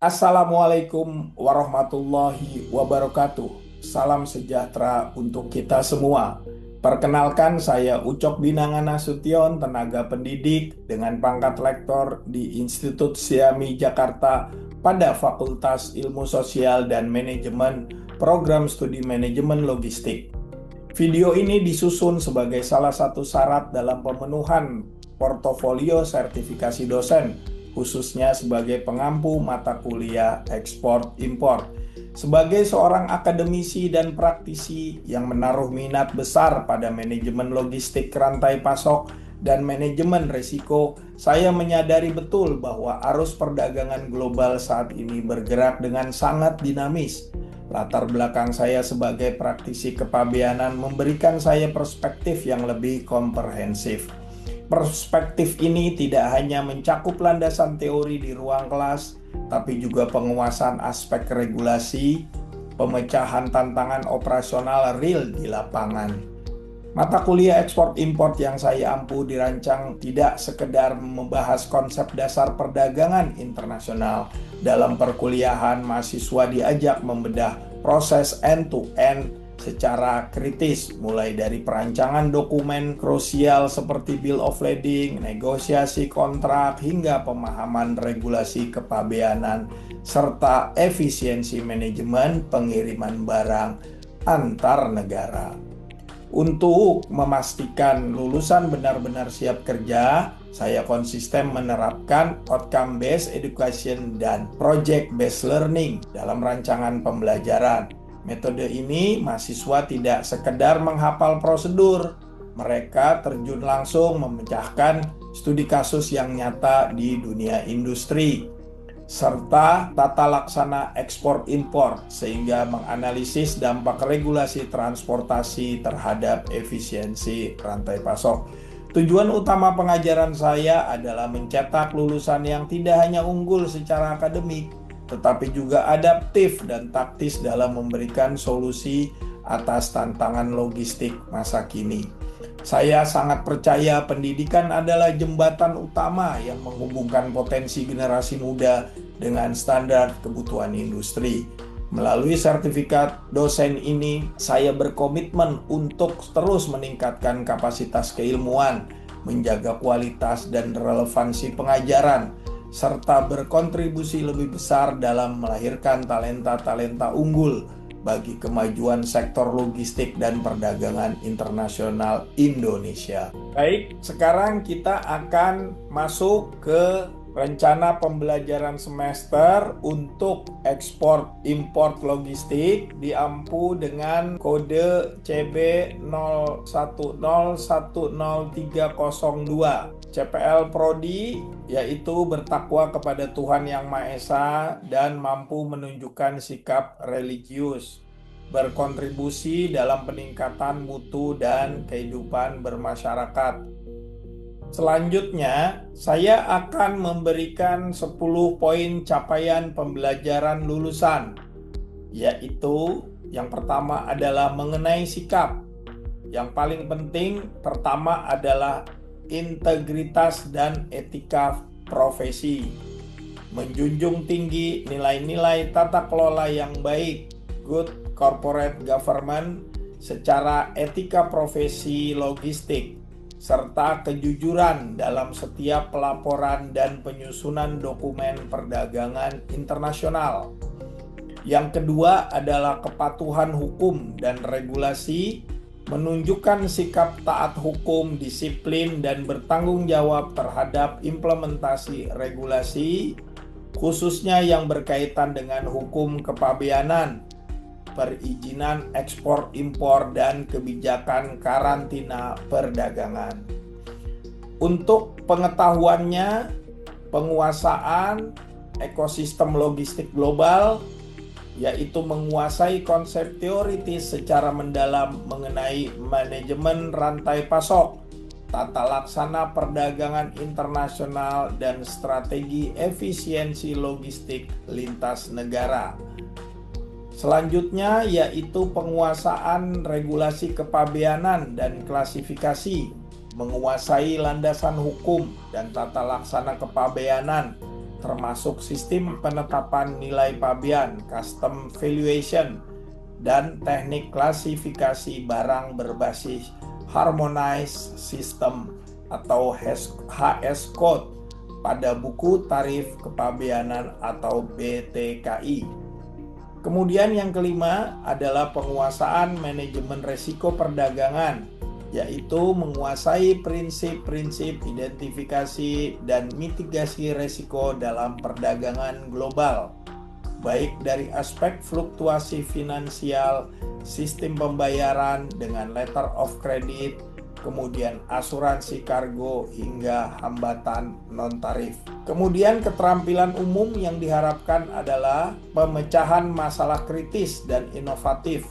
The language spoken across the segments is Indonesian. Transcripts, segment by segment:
Assalamualaikum warahmatullahi wabarakatuh. Salam sejahtera untuk kita semua. Perkenalkan, saya Ucok Binangan Nasution, tenaga pendidik dengan pangkat lektor di Institut Siami Jakarta pada Fakultas Ilmu Sosial dan Manajemen, Program Studi Manajemen Logistik. Video ini disusun sebagai salah satu syarat dalam pemenuhan portofolio sertifikasi dosen, khususnya sebagai pengampu mata kuliah ekspor-impor. Sebagai seorang akademisi dan praktisi yang menaruh minat besar pada manajemen logistik rantai pasok dan manajemen risiko, saya menyadari betul bahwa arus perdagangan global saat ini bergerak dengan sangat dinamis. Latar belakang saya sebagai praktisi kepabeanan memberikan saya perspektif yang lebih komprehensif. Perspektif ini tidak hanya mencakup landasan teori di ruang kelas, tapi juga penguasaan aspek regulasi, pemecahan tantangan operasional real di lapangan. Mata kuliah ekspor-impor yang saya ampu dirancang tidak sekedar membahas konsep dasar perdagangan internasional. Dalam perkuliahan, mahasiswa diajak membedah proses end-to-end secara kritis, mulai dari perancangan dokumen krusial seperti Bill of Lading, negosiasi kontrak, hingga pemahaman regulasi kepabeanan, serta efisiensi manajemen pengiriman barang antar negara. Untuk memastikan lulusan benar-benar siap kerja, saya konsisten menerapkan outcome-based education dan project-based learning dalam rancangan pembelajaran. Metode ini, mahasiswa tidak sekedar menghafal prosedur, mereka terjun langsung memecahkan studi kasus yang nyata di dunia industri, serta tata laksana ekspor-impor, sehingga menganalisis dampak regulasi transportasi terhadap efisiensi rantai pasok. Tujuan utama pengajaran saya adalah mencetak lulusan yang tidak hanya unggul secara akademik, tetapi juga adaptif dan taktis dalam memberikan solusi atas tantangan logistik masa kini. Saya sangat percaya pendidikan adalah jembatan utama yang menghubungkan potensi generasi muda dengan standar kebutuhan industri. Melalui sertifikat dosen ini, saya berkomitmen untuk terus meningkatkan kapasitas keilmuan, menjaga kualitas dan relevansi pengajaran, serta berkontribusi lebih besar dalam melahirkan talenta-talenta unggul bagi kemajuan sektor logistik dan perdagangan internasional Indonesia. Baik, sekarang kita akan masuk ke rencana pembelajaran semester untuk ekspor import logistik diampu dengan kode CB 01010302. CPL Prodi yaitu bertakwa kepada Tuhan Yang Maha Esa dan mampu menunjukkan sikap religius, berkontribusi dalam peningkatan mutu dan kehidupan bermasyarakat. Selanjutnya, saya akan memberikan 10 poin capaian pembelajaran lulusan, yaitu yang pertama adalah mengenai sikap. Yang paling penting pertama adalah integritas dan etika profesi, menjunjung tinggi nilai-nilai tata kelola yang baik, good corporate government, secara etika profesi logistik, serta kejujuran dalam setiap pelaporan dan penyusunan dokumen perdagangan internasional. Yang kedua adalah kepatuhan hukum dan regulasi, menunjukkan sikap taat hukum, disiplin, dan bertanggung jawab terhadap implementasi regulasi, khususnya yang berkaitan dengan hukum kepabeanan, perizinan ekspor-impor, dan kebijakan karantina perdagangan. Untuk pengetahuannya, penguasaan ekosistem logistik global, yaitu menguasai konsep teoritis secara mendalam mengenai manajemen rantai pasok, tata laksana perdagangan internasional, dan strategi efisiensi logistik lintas negara. Selanjutnya yaitu penguasaan regulasi kepabeanan dan klasifikasi, menguasai landasan hukum dan tata laksana kepabeanan, termasuk sistem penetapan nilai pabean, custom valuation, dan teknik klasifikasi barang berbasis Harmonized System atau HS Code pada buku tarif kepabeanan atau BTKI. Kemudian yang kelima adalah penguasaan manajemen risiko perdagangan, yaitu menguasai prinsip-prinsip identifikasi dan mitigasi risiko dalam perdagangan global, baik dari aspek fluktuasi finansial, sistem pembayaran dengan letter of credit, kemudian asuransi kargo hingga hambatan non-tarif. Kemudian keterampilan umum yang diharapkan adalah pemecahan masalah kritis dan inovatif,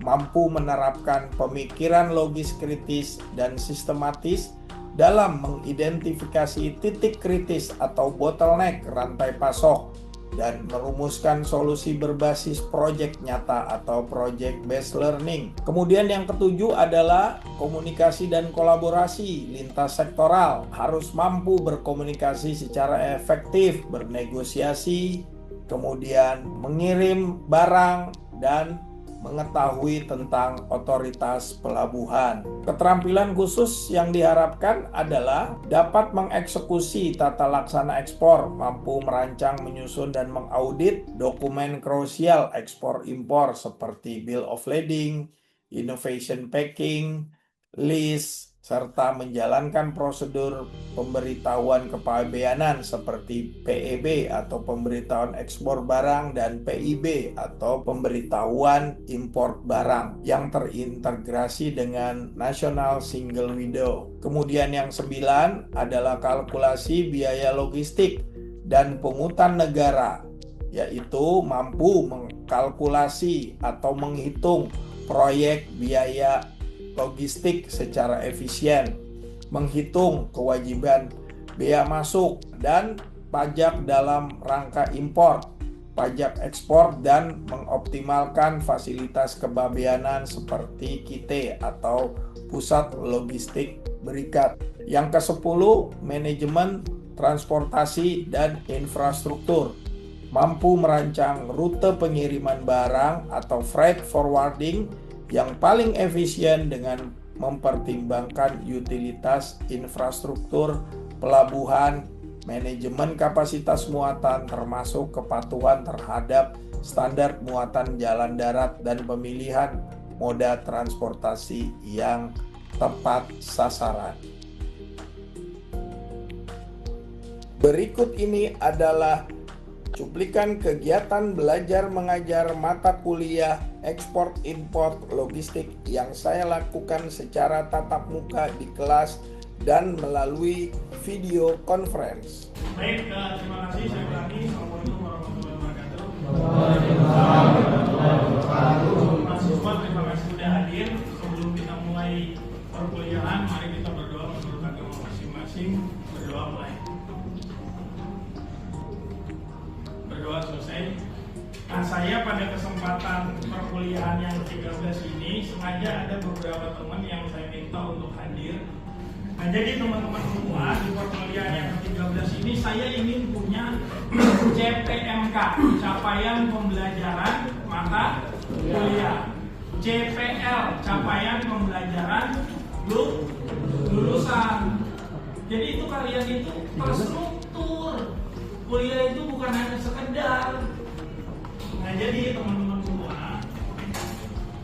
mampu menerapkan pemikiran logis kritis dan sistematis dalam mengidentifikasi titik kritis atau bottleneck rantai pasok, dan merumuskan solusi berbasis proyek nyata atau project based learning. Kemudian yang ketujuh adalah komunikasi dan kolaborasi lintas sektoral. Harus mampu berkomunikasi secara efektif, bernegosiasi, kemudian mengirim barang, dan mengetahui tentang otoritas pelabuhan. Keterampilan khusus yang diharapkan adalah dapat mengeksekusi tata laksana ekspor, mampu merancang, menyusun, dan mengaudit dokumen krusial ekspor-impor seperti Bill of Lading, Innovation Packing, list, serta menjalankan prosedur pemberitahuan kepabeanan seperti PEB atau pemberitahuan ekspor barang dan PIB atau pemberitahuan impor barang yang terintegrasi dengan National Single Window. Kemudian yang 9 adalah kalkulasi biaya logistik dan pungutan negara, yaitu mampu mengkalkulasi atau menghitung proyek biaya logistik secara efisien, menghitung kewajiban bea masuk dan pajak dalam rangka impor, pajak ekspor, dan mengoptimalkan fasilitas kepabeanan seperti KITE atau Pusat Logistik Berikat. Yang ke-10, manajemen transportasi dan infrastruktur, mampu merancang rute pengiriman barang atau freight forwarding yang paling efisien dengan mempertimbangkan utilitas infrastruktur pelabuhan, manajemen kapasitas muatan termasuk kepatuhan terhadap standar muatan jalan darat, dan pemilihan moda transportasi yang tepat sasaran. Berikut ini adalah cuplikan kegiatan belajar mengajar mata kuliah ekspor import logistik yang saya lakukan secara tatap muka di kelas dan melalui video conference. Baik, terima kasih. Saya ulangi. Assalamualaikum warahmatullahi wabarakatuh. Mahasiswa, terima kasih sudah hadir. Sebelum kita mulai perkuliahan, mari kita berdoa menurut agama masing-masing. Berdoa mulai. Berdoa selesai. Nah, saya pada kesempatan perkuliahan yang 13 ini sengaja ada beberapa teman yang saya minta untuk hadir. Nah, jadi teman-teman semua di perkuliahan yang ke-13 ini saya ingin punya CPMK, capaian pembelajaran mata kuliah. CPL, capaian pembelajaran lulusan. Jadi itu kalian itu terstruktur. Kuliah itu bukan hanya sekedar. Nah, jadi teman-teman semua,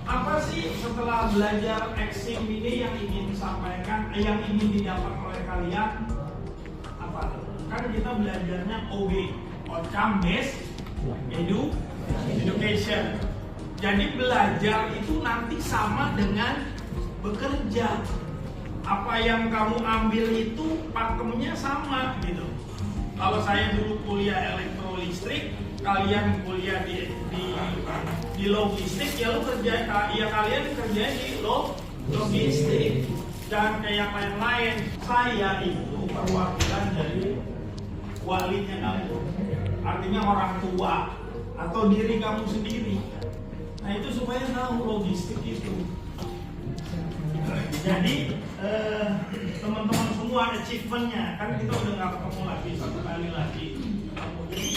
apa sih setelah belajar eksim ini yang ingin disampaikan, yang ingin didapat oleh kalian? Apa? Kan kita belajarnya OB, Outcome Based Education. Jadi belajar itu nanti sama dengan bekerja. Apa yang kamu ambil itu pakemnya sama gitu. Kalau saya dulu kuliah elektrolistrik, kalian kuliah di logistik, ya lu kerja, ya kalian kerja di logistik. Dan kayak lain-lain, saya itu perwakilan dari walinya kamu, artinya orang tua atau diri kamu sendiri. Nah, itu supaya tahu logistik itu. Jadi teman-teman semua achievementnya, kan kita udah nggak ketemu lagi, satu kali lagi. Jadi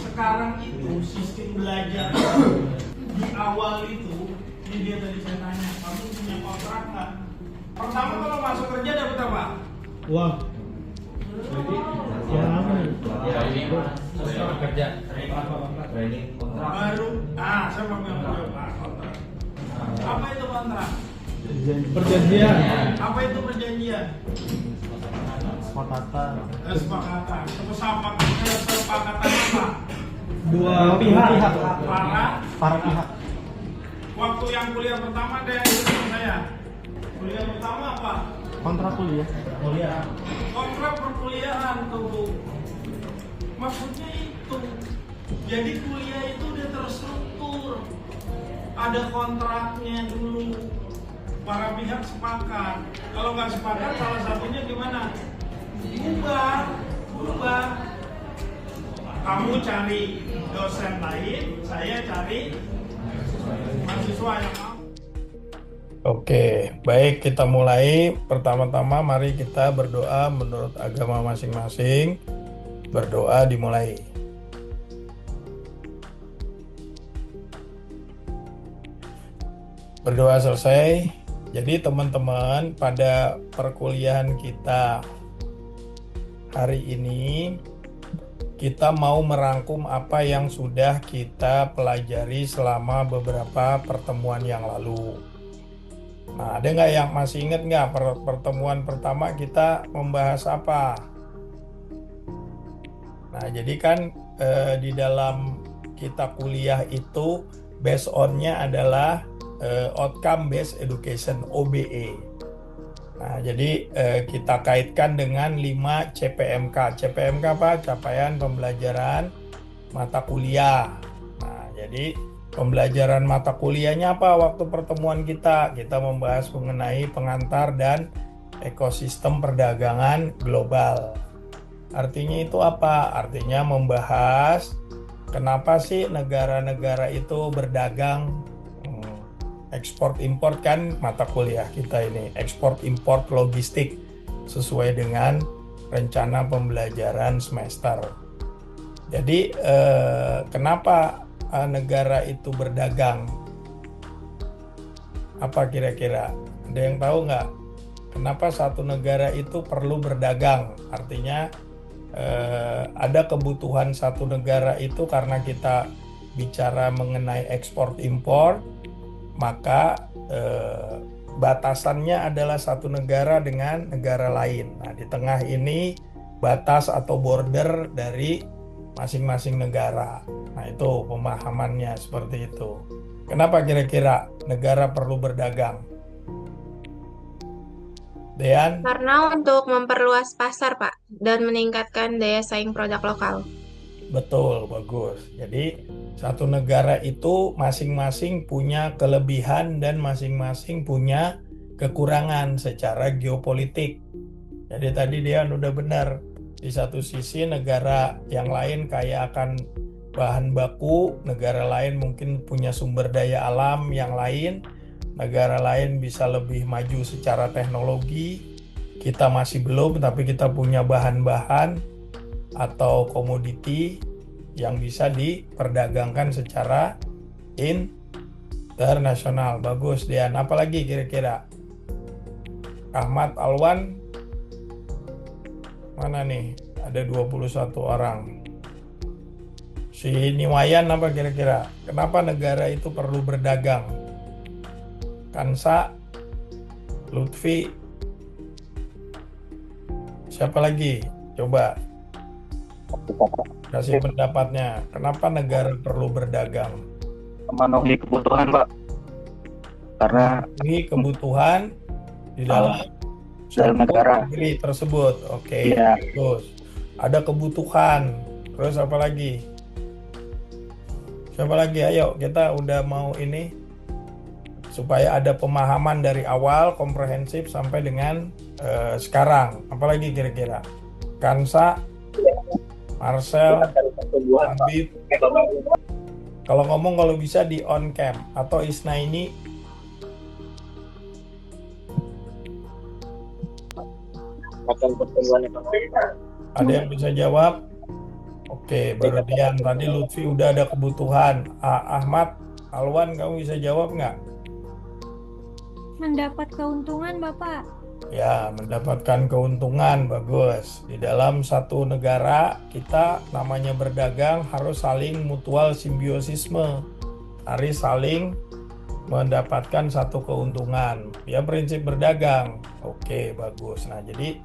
sekarang itu sistem belajar di awal itu, ini dia tadi saya tanya, kamu punya kontrak nggak? Pertama kalau masuk kerja dapat apa? Uang. Kerja. Baru, saya mau bilang kontrak. Apa itu kontrak? Perjanjian. Apa itu perjanjian? Kesepakatan. Kesepakatan. Kesepakatan apa? Dua pihak. Para pihak. Waktu yang kuliah pertama ada yang ikut sama saya. Kuliah pertama apa? Kontrak kuliah. Kontrak perkuliahan tuh. Maksudnya itu. Jadi kuliah itu udah terstruktur. Ada kontraknya dulu. Para pihak sepakat. Kalau nggak sepakat, salah satunya gimana? Bubar. Kamu cari dosen lain, saya cari mahasiswa yang mau. Oke, baik, kita mulai. Pertama-tama mari kita berdoa menurut agama masing-masing. Berdoa dimulai. Berdoa selesai. Jadi teman-teman, pada perkuliahan kita hari ini kita mau merangkum apa yang sudah kita pelajari selama beberapa pertemuan yang lalu. Nah, ada nggak yang masih ingat nggak pertemuan pertama kita membahas apa? Nah, jadi kan di dalam kita kuliah itu based on-nya adalah outcome based education OBE. Nah, jadi kita kaitkan dengan 5 CPMK. CPMK apa? Capaian pembelajaran mata kuliah. Nah, jadi pembelajaran mata kuliahnya apa waktu pertemuan kita? Kita membahas mengenai pengantar dan ekosistem perdagangan global. Artinya itu apa? Artinya membahas kenapa sih negara-negara itu berdagang. Ekspor import kan mata kuliah kita ini, ekspor import logistik sesuai dengan rencana pembelajaran semester. Jadi kenapa negara itu berdagang? Apa kira-kira? Ada yang tahu nggak? Kenapa satu negara itu perlu berdagang? Artinya ada kebutuhan satu negara itu karena kita bicara mengenai ekspor import, maka batasannya adalah satu negara dengan negara lain. Nah, di tengah ini batas atau border dari masing-masing negara. Nah, itu pemahamannya seperti itu. Kenapa kira-kira negara perlu berdagang? Dean? Karena untuk memperluas pasar, Pak, dan meningkatkan daya saing produk lokal. Betul, bagus. Jadi satu negara itu masing-masing punya kelebihan dan masing-masing punya kekurangan secara geopolitik. Jadi tadi dia udah benar. Di satu sisi negara yang lain kaya akan bahan baku, negara lain mungkin punya sumber daya alam yang lain, negara lain bisa lebih maju secara teknologi. Kita masih belum, tapi kita punya bahan-bahan atau komoditi yang bisa diperdagangkan secara internasional. Bagus, Dian. Apalagi kira-kira? Ahmad Alwan, mana nih? Ada 21 orang. Si Niwayan apa kira-kira? Kenapa negara itu perlu berdagang? Kansa, Lutfi, siapa lagi? Coba kasih pendapatnya. Kenapa negara perlu berdagang? Memenuhi kebutuhan, Pak. Karena Ini kebutuhan di dalam negara negeri tersebut. Oke, Iya. terus ada kebutuhan. Terus apa lagi? Siapa lagi? Ayo, kita udah mau ini supaya ada pemahaman dari awal komprehensif sampai dengan sekarang. Apalagi kira-kira? Kansa, Marcel, Habib. Kalau ngomong kalau bisa di on cam atau Isna ini ada yang bisa jawab? Oke, berlebihan. Tadi Lutfi udah ada kebutuhan. Ahmad, Alwan, kamu bisa jawab nggak? Mendapat keuntungan, Bapak. Ya, mendapatkan keuntungan, bagus. Di dalam satu negara, kita namanya berdagang harus saling mutual simbiosisme. Harus saling mendapatkan satu keuntungan. Ya, prinsip berdagang. Oke, bagus. Nah, jadi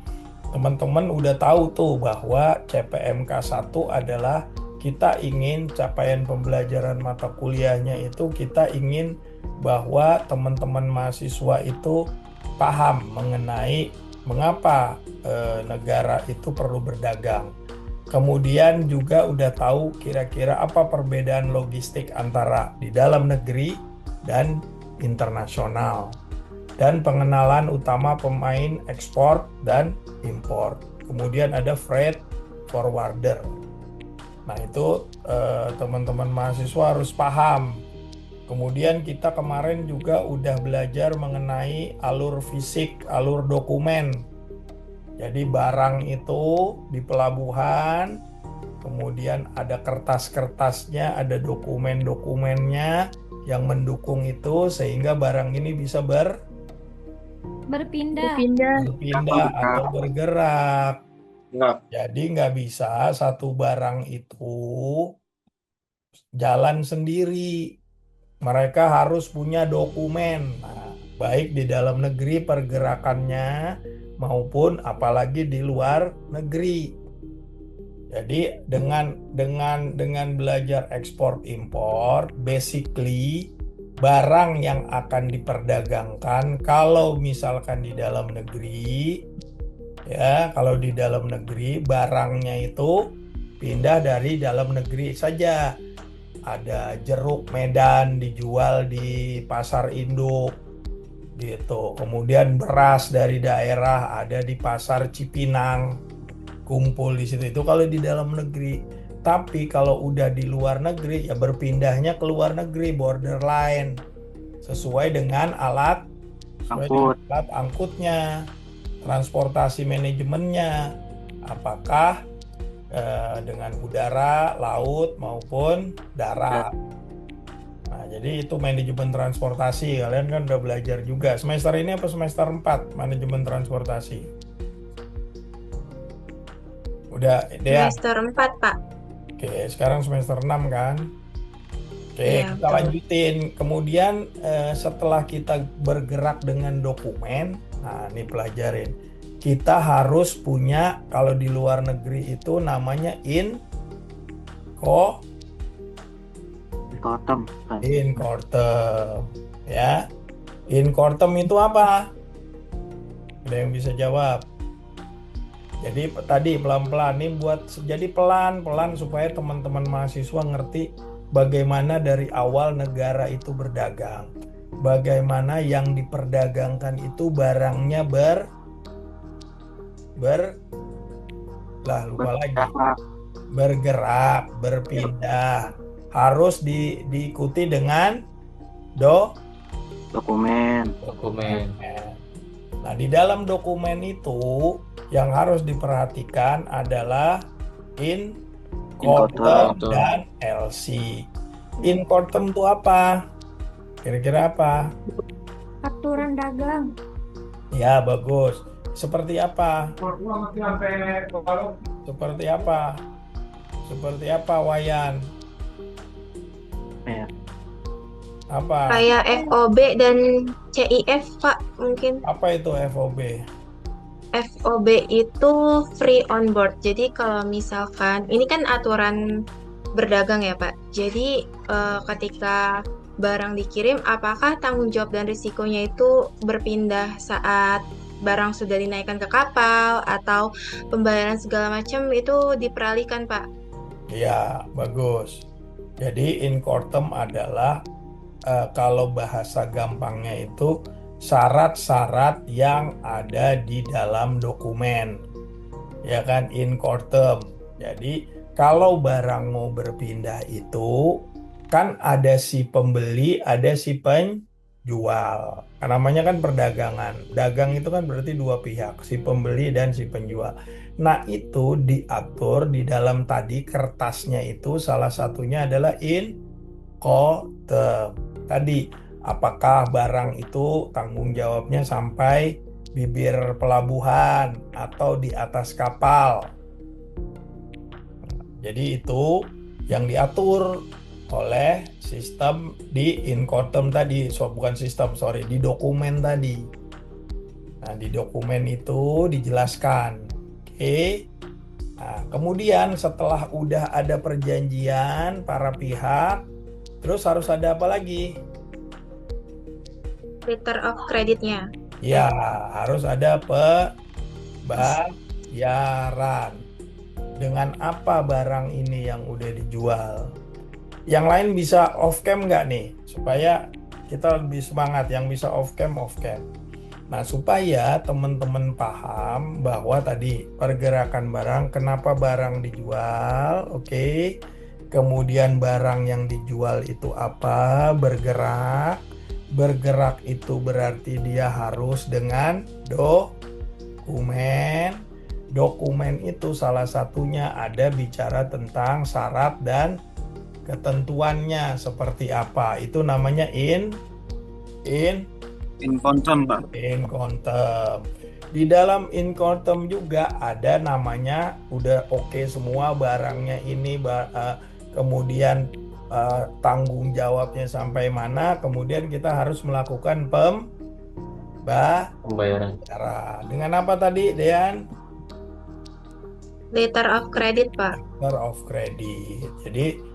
teman-teman udah tahu tuh bahwa CPMK 1 adalah kita ingin capaian pembelajaran mata kuliahnya itu kita ingin bahwa teman-teman mahasiswa itu paham mengenai mengapa negara itu perlu berdagang. Kemudian juga udah tahu kira-kira apa perbedaan logistik antara di dalam negeri dan internasional. Dan pengenalan utama pemain ekspor dan impor. Kemudian ada freight forwarder. Nah itu teman-teman mahasiswa harus paham. Kemudian kita kemarin juga udah belajar mengenai alur fisik, alur dokumen. Jadi barang itu di pelabuhan, kemudian ada kertas-kertasnya, ada dokumen-dokumennya yang mendukung itu sehingga barang ini bisa Berpindah. berpindah atau bergerak. Jadi nggak bisa satu barang itu jalan sendiri. Mereka harus punya dokumen, nah, baik di dalam negeri pergerakannya maupun apalagi di luar negeri. Jadi dengan belajar ekspor impor, basically barang yang akan diperdagangkan kalau misalkan di dalam negeri, ya kalau di dalam negeri barangnya itu pindah dari dalam negeri saja. Ada jeruk Medan dijual di pasar induk gitu. Kemudian beras dari daerah ada di pasar Cipinang, kumpul di situ. Itu kalau di dalam negeri. Tapi kalau udah di luar negeri ya berpindahnya ke luar negeri, borderline sesuai dengan alat angkutnya, transportasi manajemennya. Apakah dengan udara, laut maupun darat. Nah, jadi itu manajemen transportasi. Kalian kan udah belajar juga. Semester ini apa semester 4 manajemen transportasi? Udah, Dea. Semester 4, Pak. Oke, sekarang semester 6 kan? Oke, Iya, kita betul. lanjutin. Kemudian setelah kita bergerak dengan dokumen, nah ini pelajarin. Kita harus punya, kalau di luar negeri itu namanya Incoterm. ya. Incoterm itu apa? Ada yang bisa jawab? Jadi tadi pelan-pelan nih jadi pelan-pelan supaya teman-teman mahasiswa ngerti bagaimana dari awal negara itu berdagang. Bagaimana yang diperdagangkan itu barangnya bergerak, berpindah, harus diikuti dengan Dokumen. Nah, di dalam dokumen itu yang harus diperhatikan adalah Incoterm dan LC. Incoterm itu apa? Kira-kira apa? Aturan dagang. Ya, bagus. Seperti apa? Seperti apa, Wayan? Ya. Apa? Kayak FOB dan CIF, Pak, mungkin. Apa itu FOB? FOB itu free on board. Jadi kalau misalkan, ini kan aturan berdagang ya, Pak. Jadi ketika barang dikirim, apakah tanggung jawab dan risikonya itu berpindah saat barang sudah dinaikkan ke kapal atau pembayaran segala macam itu diperalihkan, Pak? Ya, bagus. Jadi Incoterm adalah kalau bahasa gampangnya itu syarat-syarat yang ada di dalam dokumen. Ya kan, Incoterm. Jadi kalau barang mau berpindah itu kan ada si pembeli, ada si penjual. jual. Namanya kan perdagangan. Dagang itu kan berarti dua pihak, si pembeli dan si penjual. Nah, itu diatur di dalam tadi kertasnya itu salah satunya adalah Incoterm. Tadi, apakah barang itu tanggung jawabnya sampai bibir pelabuhan atau di atas kapal. Jadi itu yang diatur oleh sistem di Incoterm tadi, bukan sistem, sorry, di dokumen tadi. Nah, di dokumen itu dijelaskan. Oke. Nah, kemudian setelah udah ada perjanjian para pihak, terus harus ada apa lagi? Letter of credit-nya. Ya, harus ada pembayaran. Dengan apa barang ini yang udah dijual? Yang lain bisa off cam nggak nih? Supaya kita lebih semangat. Yang bisa off cam, off cam. Nah, supaya teman-teman paham bahwa tadi pergerakan barang, kenapa barang dijual, oke. Kemudian barang yang dijual itu apa? Bergerak. Bergerak itu berarti dia harus dengan dokumen. Dokumen itu salah satunya ada bicara tentang syarat dan ketentuannya seperti apa. Itu namanya Incoterm, Pak. Incoterm. Di dalam Incoterm juga ada namanya udah oke semua barangnya ini, kemudian tanggung jawabnya sampai mana, kemudian kita harus melakukan pembayaran. Dengan apa tadi, Dean? Letter of credit, Pak. Letter of credit. Jadi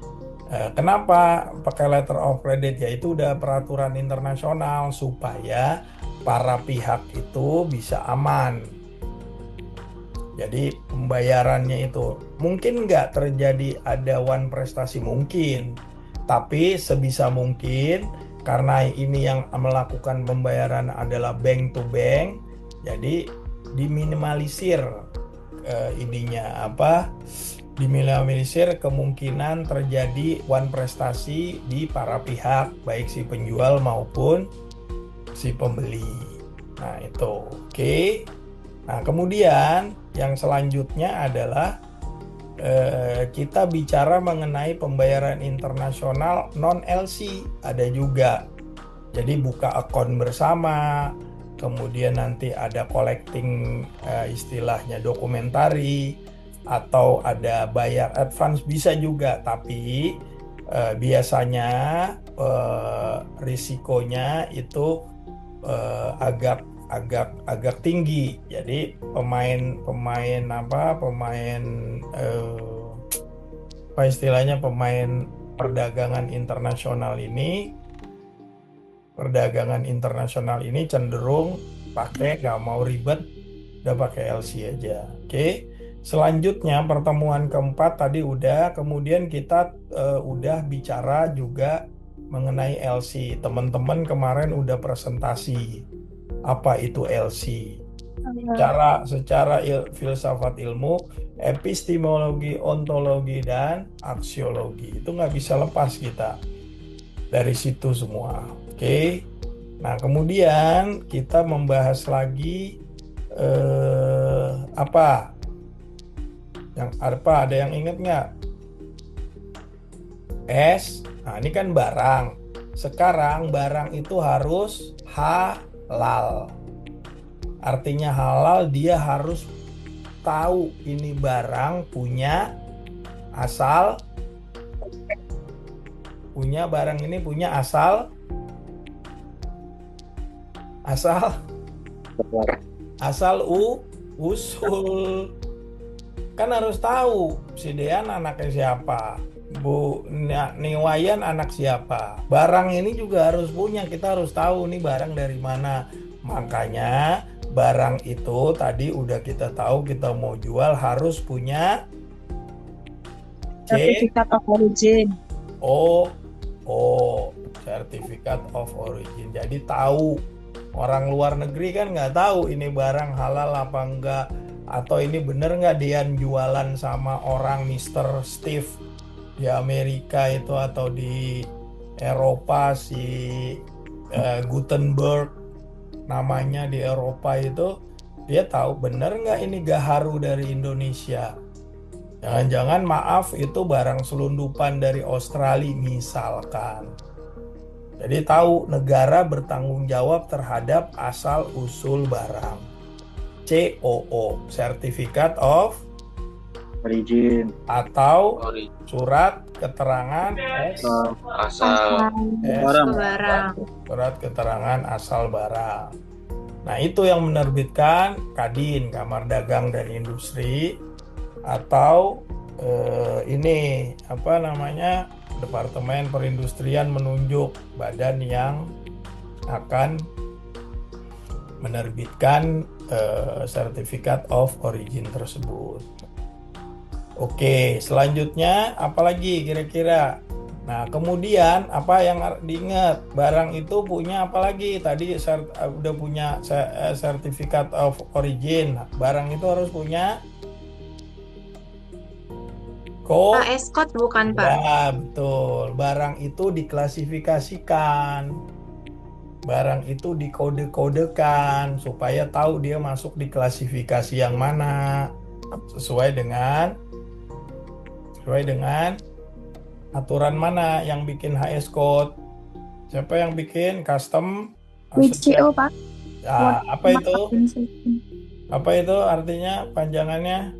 kenapa pakai letter of credit? Ya itu udah peraturan internasional supaya para pihak itu bisa aman. Jadi pembayarannya itu mungkin nggak terjadi ada one prestasi, mungkin, tapi sebisa mungkin karena ini yang melakukan pembayaran adalah bank to bank, jadi diminimalisir diminimalisir kemungkinan terjadi one prestasi di para pihak, baik si penjual maupun si pembeli. Nah, itu oke. Nah, kemudian yang selanjutnya adalah kita bicara mengenai pembayaran internasional non-LC, ada juga. Jadi buka akun bersama, kemudian nanti ada collecting istilahnya dokumentari, atau ada bayar advance bisa juga, tapi biasanya risikonya itu agak tinggi. Jadi pemain perdagangan internasional ini cenderung pakai, nggak mau ribet, udah pakai LC aja. Oke. Selanjutnya pertemuan keempat tadi udah, kemudian kita udah bicara juga mengenai LC. Teman-teman kemarin udah presentasi apa itu LC. Secara filsafat ilmu, epistemologi, ontologi, dan aksiologi. Itu nggak bisa lepas kita dari situ semua. Oke. Nah, kemudian kita membahas lagi apa? Ada yang ingat nggak? Nah ini kan barang. Sekarang barang itu harus halal. Artinya halal, dia harus tahu ini barang punya asal. Barang ini punya asal usul. Kan harus tahu si Dean anaknya siapa, Bu Niwayan anak siapa. Barang ini juga harus punya, kita harus tahu nih barang dari mana. Makanya barang itu tadi udah kita tahu, kita mau jual harus punya Certificate of origin. Certificate of origin. Jadi tahu. Orang luar negeri kan nggak tahu ini barang halal apa enggak, atau ini bener nggak Dian jualan sama orang Mr. Steve di Amerika itu, atau di Eropa si Gutenberg namanya di Eropa itu, dia tahu bener nggak ini gaharu dari Indonesia. Jangan-jangan maaf itu barang selundupan dari Australia misalkan. Jadi tahu negara bertanggung jawab terhadap asal usul barang. COO, Certificate of Origin. atau surat keterangan Asal barang. Barang. surat keterangan asal barang. Nah, itu yang menerbitkan Kadin, Kamar Dagang dan Industri, atau ini apa namanya, Departemen Perindustrian menunjuk badan yang akan menerbitkan Certificate of Origin tersebut. Oke, selanjutnya apalagi kira-kira? Nah, kemudian apa yang diingat? Barang itu punya apa lagi? Tadi udah punya Certificate of Origin. Barang itu harus punya kode. AS code bukan, Pak? Ya, betul. Barang itu diklasifikasikan. Barang itu dikode-kodekan supaya tahu dia masuk di klasifikasi yang mana. Sesuai dengan aturan mana yang bikin HS code. Siapa yang bikin? Custom WCO, Pak. Ya, apa itu? Organization. Apa itu artinya panjangannya?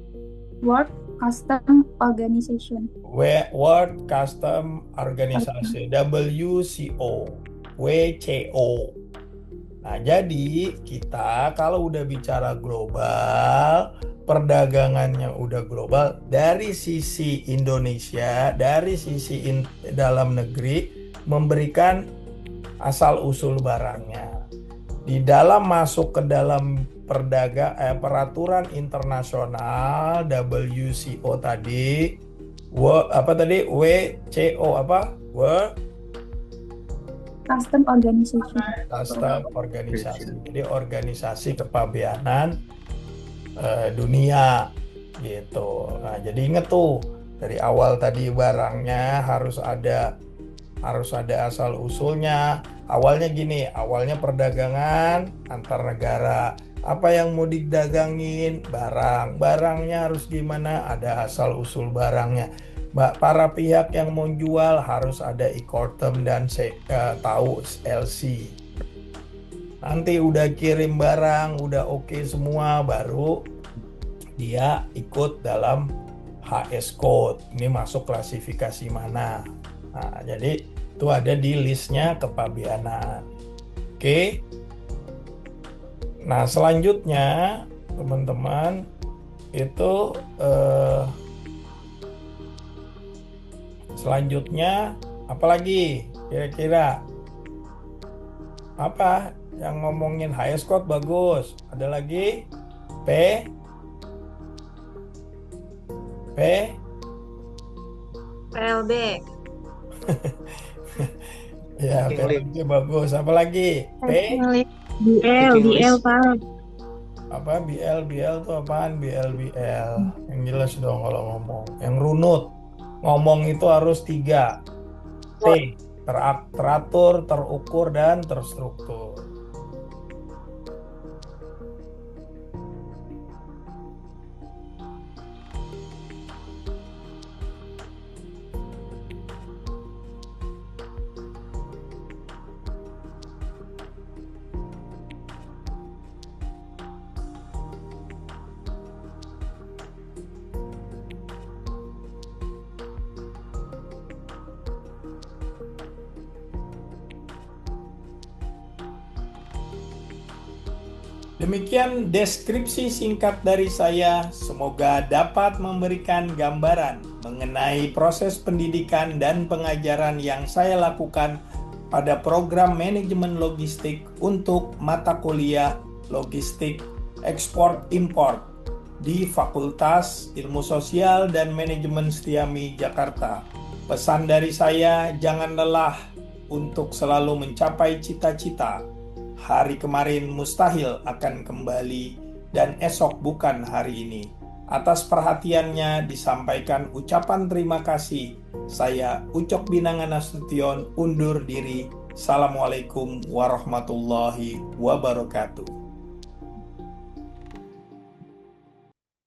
World Custom Organization. World Custom Organisasi, WCO. Nah, jadi kita kalau udah bicara global, perdagangannya udah global, dari sisi Indonesia, dari sisi dalam negeri, memberikan asal-usul barangnya. Di dalam masuk ke dalam peraturan internasional WCO tadi, WCO apa? World Custom Organization. Custom Organisasi. Jadi organisasi kepabeanan dunia gitu. Nah, jadi inget tuh dari awal tadi barangnya harus ada asal usulnya. Awalnya gini, awalnya perdagangan antar negara. Apa yang mau didagangin? Barangnya harus gimana? Ada asal usul barangnya. Para pihak yang mau jual harus ada e-Kortem dan tahu LC. Nanti udah kirim barang, udah oke semua, baru dia ikut dalam HS code. Ini masuk klasifikasi mana? Nah, jadi itu ada di listnya kepabeanan. Oke. Nah, selanjutnya teman-teman itu selanjutnya apalagi kira-kira? Apa yang ngomongin HS code bagus? Ada lagi? PLB. Ya, PLB bagus. Apa lagi? BL, Pak. Apa BL itu apaan? BL yang jelas dong kalau ngomong. Yang runut ngomong itu harus 3 T, teratur, terukur, dan terstruktur. Demikian deskripsi singkat dari saya, semoga dapat memberikan gambaran mengenai proses pendidikan dan pengajaran yang saya lakukan pada program manajemen logistik untuk mata kuliah logistik ekspor-impor di Fakultas Ilmu Sosial dan Manajemen Setiami, Jakarta. Pesan dari saya, jangan lelah untuk selalu mencapai cita-cita. Hari kemarin mustahil akan kembali dan esok bukan hari ini. Atas perhatiannya disampaikan ucapan terima kasih. Saya Ucok Binangan Nasution undur diri. Assalamualaikum warahmatullahi wabarakatuh.